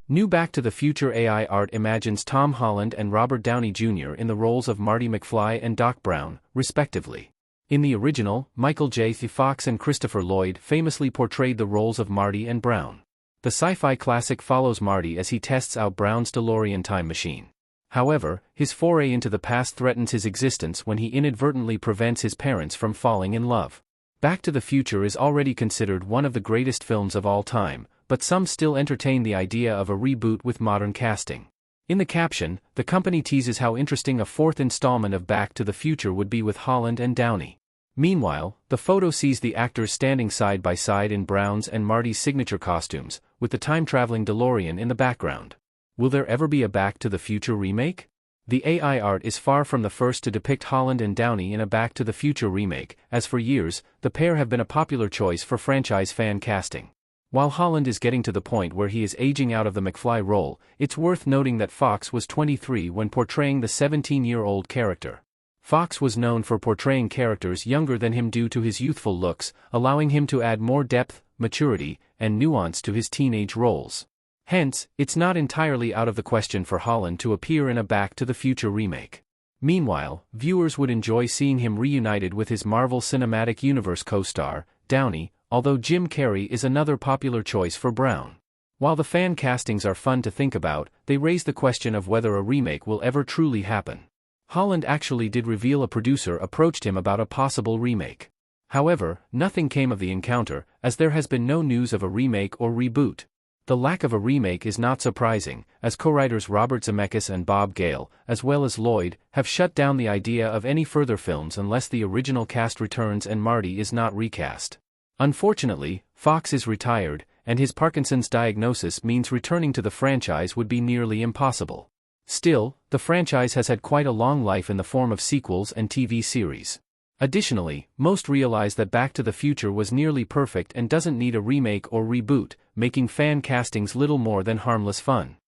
New Back to the Future AI art imagines Tom Holland and Robert Downey Jr. in the roles of Marty McFly and Doc Brown, respectively. In the original, Michael J. Fox and Christopher Lloyd famously portrayed the roles of Marty and Brown. The sci-fi classic follows Marty as he tests out Brown's DeLorean time machine. However, his foray into the past threatens his existence when he inadvertently prevents his parents from falling in love. Back to the Future is already considered one of the greatest films of all time, but some still entertain the idea of a reboot with modern casting. In the caption, the company teases how interesting a fourth installment of Back to the Future would be with Holland and Downey. Meanwhile, the photo sees the actors standing side by side in Brown's and Marty's signature costumes, with the time-traveling DeLorean in the background. Will there ever be a Back to the Future remake? The AI art is far from the first to depict Holland and Downey in a Back to the Future remake, as for years, the pair have been a popular choice for franchise fan casting. While Holland is getting to the point where he is aging out of the McFly role, it's worth noting that Fox was 23 when portraying the 17-year-old character. Fox was known for portraying characters younger than him due to his youthful looks, allowing him to add more depth, maturity, and nuance to his teenage roles. Hence, it's not entirely out of the question for Holland to appear in a Back to the Future remake. Meanwhile, viewers would enjoy seeing him reunited with his Marvel Cinematic Universe co-star, Downey, although Jim Carrey is another popular choice for Brown. While the fan castings are fun to think about, they raise the question of whether a remake will ever truly happen. Holland actually did reveal a producer approached him about a possible remake. However, nothing came of the encounter, as there has been no news of a remake or reboot. The lack of a remake is not surprising, as co-writers Robert Zemeckis and Bob Gale, as well as Lloyd, have shut down the idea of any further films unless the original cast returns and Marty is not recast. Unfortunately, Fox is retired, and his Parkinson's diagnosis means returning to the franchise would be nearly impossible. Still, the franchise has had quite a long life in the form of sequels and TV series. Additionally, most realize that Back to the Future was nearly perfect and doesn't need a remake or reboot, making fan castings little more than harmless fun.